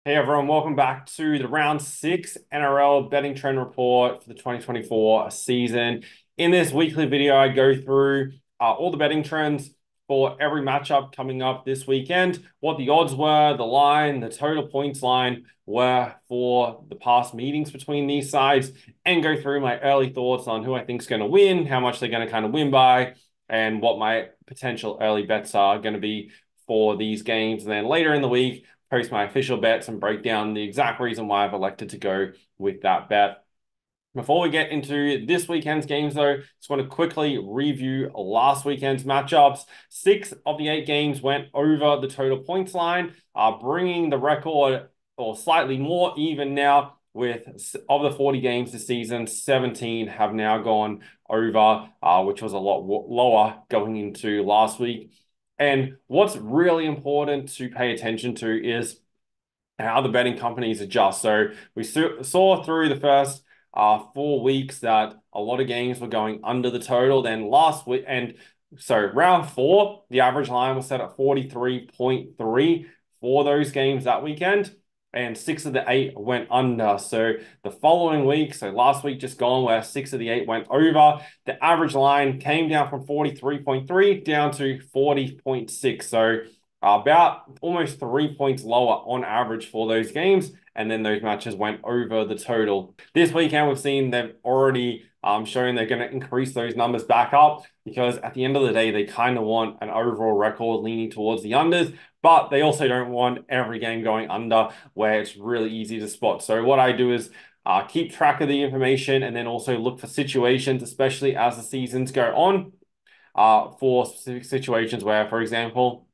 Hey everyone, welcome back to the round 6 NRL betting trend report for the 2024 season. In this weekly video, I go through all the betting trends for every matchup coming up this weekend, what the odds were, the line, the total points line were for the past meetings between these sides, and go through my early thoughts on who I think is going to win, how much they're going to kind of win by, and what my potential early bets are going to be for these games. And then later in the week, post my official bets and break down the exact reason why I've elected to go with that bet. Before we get into this weekend's games, though, just want to quickly review last weekend's matchups. 6 of the 8 games went over the total points line, bringing the record or slightly more even now. With of the 40 games this season, 17 have now gone over, which was a lot lower going into last week. And what's really important to pay attention to is how the betting companies adjust. So we saw through the first 4 weeks that a lot of games were going under the total. Then last week, and so round 4, the average line was set at 43.3 for those games that weekend. And 6 of the 8 went under. So the following week, so last week just gone, where 6 of the 8 went over, the average line came down from 43.3 down to 40.6. So about almost 3 points lower on average for those games. And then those matches went over the total. This weekend, we've seen they've already shown they're going to increase those numbers back up, because at the end of the day, they kind of want an overall record leaning towards the unders, but they also don't want every game going under where it's really easy to spot. So what I do is keep track of the information and then also look for situations, especially as the seasons go on, for specific situations where, for example,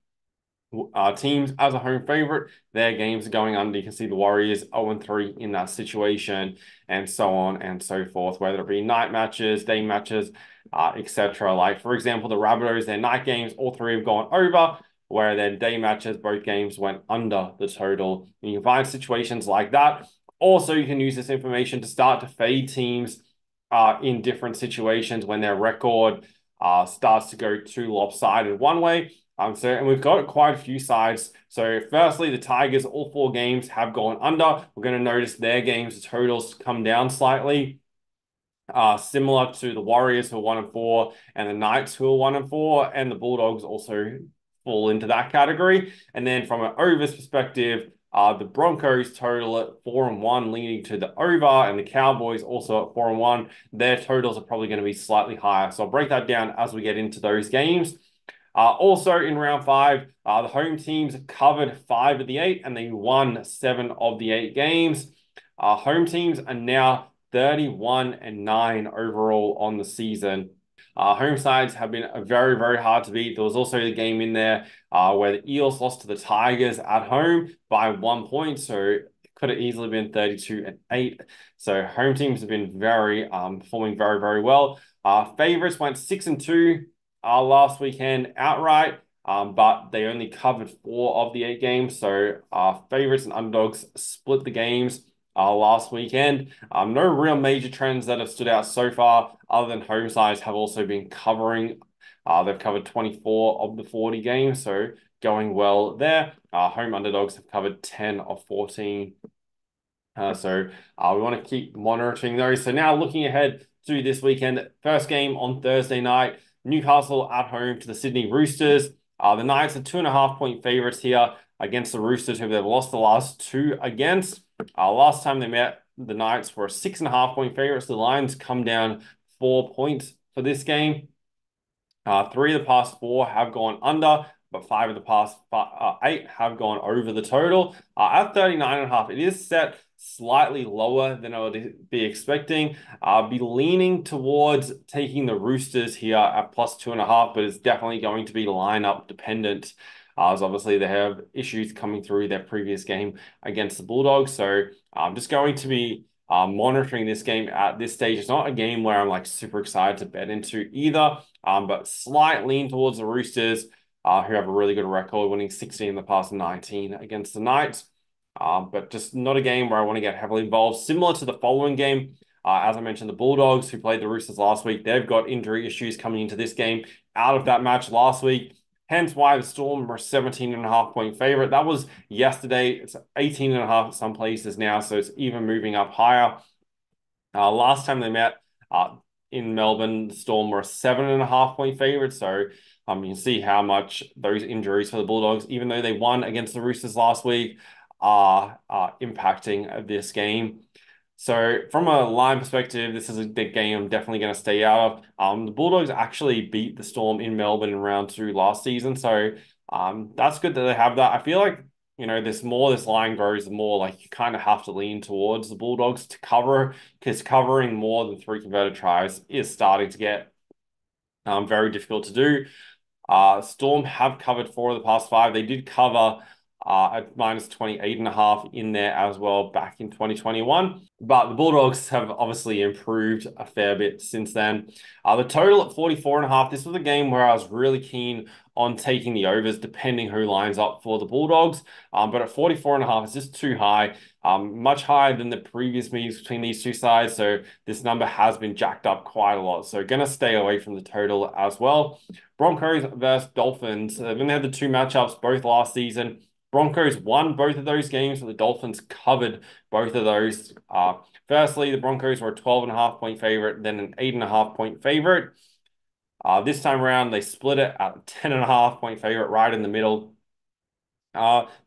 teams as a home favorite, their games are going under. You can see the Warriors 0-3 in that situation, and so on and so forth, whether it be night matches, day matches, etc. Like, for example, the Rabbitohs, their night games, all 3 have gone over, where their day matches, both games went under the total. And you can find situations like that. Also, you can use this information to start to fade teams in different situations when their record starts to go too lopsided one way. And we've got quite a few sides. So firstly, the Tigers, all 4 games have gone under. We're going to notice their games, the totals come down slightly. Similar to the Warriors, who are 1-4, and the Knights, who are 1-4, and the Bulldogs also fall into that category. And then from an overs perspective, the Broncos total at 4-1, leaning to the over, and the Cowboys also at 4-1. Their totals are probably going to be slightly higher. So I'll break that down as we get into those games. Also in round 5, the home teams covered 5 of the 8, and they won 7 of the 8 games. Home teams are now 31-9 overall on the season. Home sides have been very, very hard to beat. There was also the game in there where the Eels lost to the Tigers at home by 1 point, so it could have easily been 32-8. So home teams have been very performing very, very well. Favorites went 6-2 last weekend outright, but they only covered 4 of the 8 games. So favorites and underdogs split the games last weekend. No real major trends that have stood out so far, other than home sides have also been covering. They've covered 24 of the 40 games, so going well there. Home underdogs have covered 10 of 14. So we want to keep monitoring those. So now looking ahead to this weekend, first game on Thursday night, Newcastle at home to the Sydney Roosters. The Knights are 2.5-point favorites here against the Roosters, who they've lost the last 2 against. Last time they met, the Knights were 6.5-point favorites. The Lions come down 4 points for this game. 3 of the past 4 have gone under, but 5 of the past 8 have gone over the total. At 39.5, it is set slightly lower than I would be expecting. I'll be leaning towards taking the Roosters here at plus 2.5, but it's definitely going to be lineup dependent. As obviously they have issues coming through their previous game against the Bulldogs. So I'm just going to be monitoring this game at this stage. It's not a game where I'm like super excited to bet into either, but slight lean towards the Roosters, who have a really good record, winning 16 in the past 19 against the Knights. But just not a game where I want to get heavily involved. Similar to the following game, as I mentioned, the Bulldogs, who played the Roosters last week, they've got injury issues coming into this game out of that match last week. Hence why the Storm were 17.5 point favorite. That was yesterday. It's 18.5 at some places now, so it's even moving up higher. Last time they met in Melbourne, the Storm were a 7.5 point favorite. So you can see how much those injuries for the Bulldogs, even though they won against the Roosters last week, are impacting this game. So from a line perspective, this is a big game I'm definitely going to stay out of. The Bulldogs actually beat the Storm in Melbourne in round 2 last season. So that's good that they have that. I feel like, this more this line grows, the more like you kind of have to lean towards the Bulldogs to cover, because covering more than 3 converted tries is starting to get very difficult to do. Storm have covered 4 of the past 5. They did cover at minus 28.5 in there as well back in 2021. But the Bulldogs have obviously improved a fair bit since then. The total at 44.5. This was a game where I was really keen on taking the overs, depending who lines up for the Bulldogs. But at 44.5, it's just too high. Much higher than the previous meetings between these two sides. So this number has been jacked up quite a lot. So going to stay away from the total as well. Broncos versus Dolphins. They've had the 2 matchups both last season. Broncos won both of those games, but the Dolphins covered both of those. Firstly, the Broncos were a 12.5 point favorite, then an 8.5 point favorite. This time around, they split it at a 10.5 point favorite right in the middle.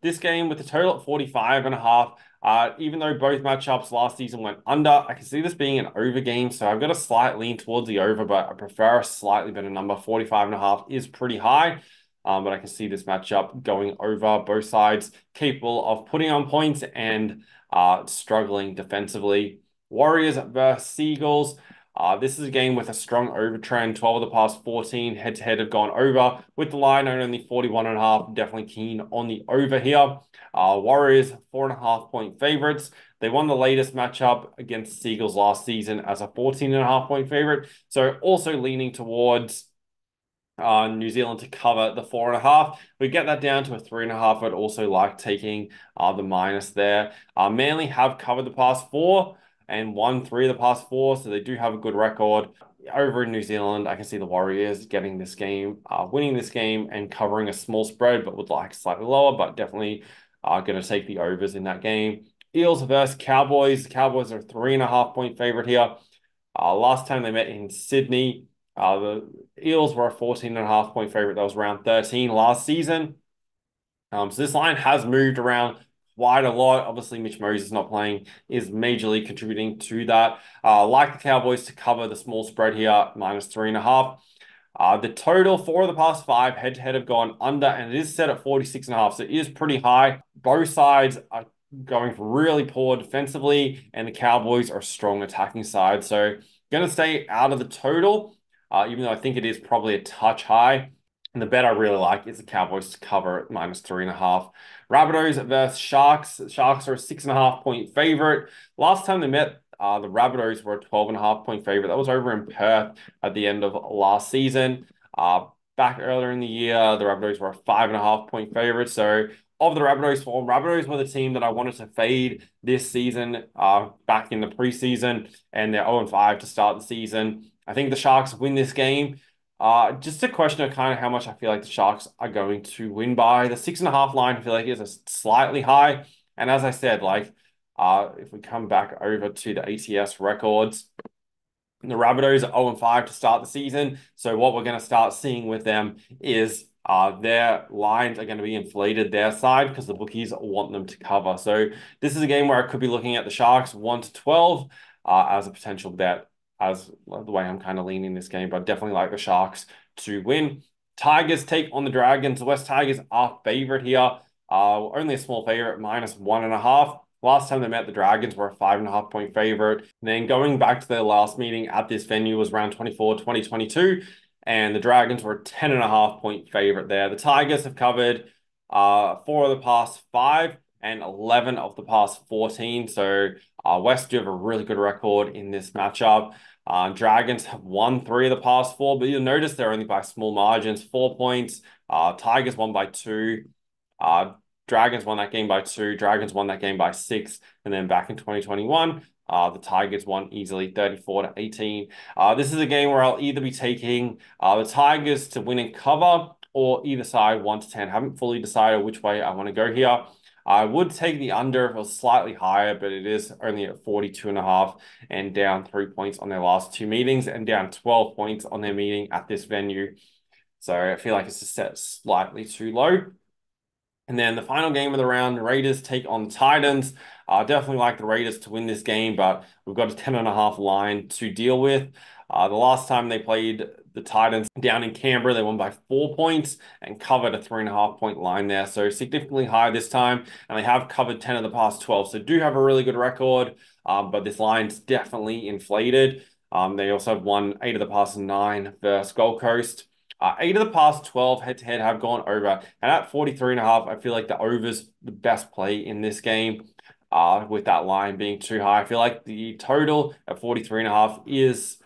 This game with the total at 45.5. Even though both matchups last season went under, I can see this being an over game. So I've got a slight lean towards the over, but I prefer a slightly better number. 45.5 is pretty high. But I can see this matchup going over, both sides capable of putting on points and struggling defensively. Warriors versus Seagulls. This is a game with a strong over trend. 12 of the past 14 head-to-head have gone over, with the line at only 41.5. Definitely keen on the over here. Warriors 4.5 point favorites. They won the latest matchup against Seagulls last season as a 14.5 point favorite. So also leaning towards New Zealand to cover the 4.5. We get that down to a 3.5. I'd also like taking the minus there. Manly have covered the past 4 and won 3 of the past 4, so they do have a good record. Over in New Zealand, I can see the Warriors getting this game, winning this game and covering a small spread, but would like slightly lower, but definitely going to take the overs in that game. Eels versus Cowboys. The Cowboys are a 3.5 point favorite here. Last time they met in Sydney, the Eels were a 14.5 point favorite. That was round 13 last season. So this line has moved around quite a lot. Obviously, Mitch Moses not playing is majorly contributing to that. Like the Cowboys to cover the small spread here, minus 3.5. The total for the past 5 head-to-head have gone under, and it is set at 46.5. So it is pretty high. Both sides are going really poor defensively, and the Cowboys are a strong attacking side. So going to stay out of the total. Even though I think it is probably a touch high. And the bet I really like is the Cowboys to cover at minus 3.5. Rabbitohs versus Sharks. Sharks are a 6.5 point favorite. Last time they met, the Rabbitohs were a 12.5 point favorite. That was over in Perth at the end of last season. Back earlier in the year, the Rabbitohs were a 5.5 point favorite. So of the Rabbitohs form, Rabbitohs were the team that I wanted to fade this season, back in the preseason, and they're 0-5 to start the season. I think the Sharks win this game. Just a question of kind of how much I feel like the Sharks are going to win by. The 6.5 line, I feel like is a slightly high. And as I said, like, if we come back over to the ATS records, the Rabbitohs are 0-5 to start the season. So what we're going to start seeing with them is their lines are going to be inflated their side because the bookies want them to cover. So this is a game where I could be looking at the Sharks 1-12 as a potential bet, as the way I'm kind of leaning this game, but definitely like the Sharks to win. Tigers take on the Dragons. The West Tigers are favorite here. Only a small favorite, minus 1.5. Last time they met, the Dragons were a 5.5 point favorite. And then going back to their last meeting at this venue was round 24, 2022. And the Dragons were a 10.5 point favorite there. The Tigers have covered 4 of the past 5 and 11 of the past 14. So West do have a really good record in this matchup. Dragons have won 3 of the past 4, but you'll notice they're only by small margins, 4 points. Tigers won by 2. Dragons won that game by 2. Dragons won that game by 6. And then back in 2021, the Tigers won easily 34-18. This is a game where I'll either be taking the Tigers to win and cover or either side 1 to 10. Haven't fully decided which way I want to go here. I would take the under if it was slightly higher, but it is only at 42.5 and down 3 points on their last two meetings and down 12 points on their meeting at this venue. So I feel like it's just set slightly too low. And then the final game of the round, Raiders take on the Titans. I definitely like the Raiders to win this game, but we've got a 10.5 line to deal with. The last time they played the Titans down in Canberra, they won by 4 points and covered a 3.5 point line there. So significantly higher this time, and they have covered 10 of the past 12. So do have a really good record, but this line's definitely inflated. They also have won 8 of the past 9 versus Gold Coast. 8 of the past 12 head-to-head have gone over. And at 43.5, I feel like the over's the best play in this game, with that line being too high. I feel like the total at 43.5 is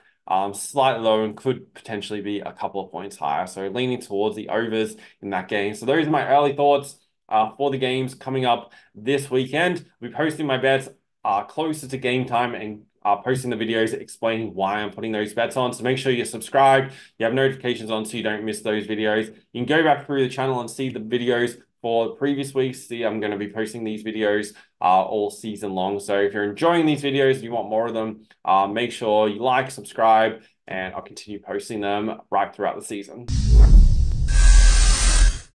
slightly low and could potentially be a couple of points higher. So leaning towards the overs in that game. So those are my early thoughts for the games coming up this weekend. We'll be posting my bets closer to game time and posting the videos explaining why I'm putting those bets on. So make sure you're subscribed, you have notifications on so you don't miss those videos. You can go back through the channel and see the videos for the previous weeks. See, I'm going to be posting these videos all season long. So if you're enjoying these videos and you want more of them, make sure you like, subscribe, and I'll continue posting them right throughout the season.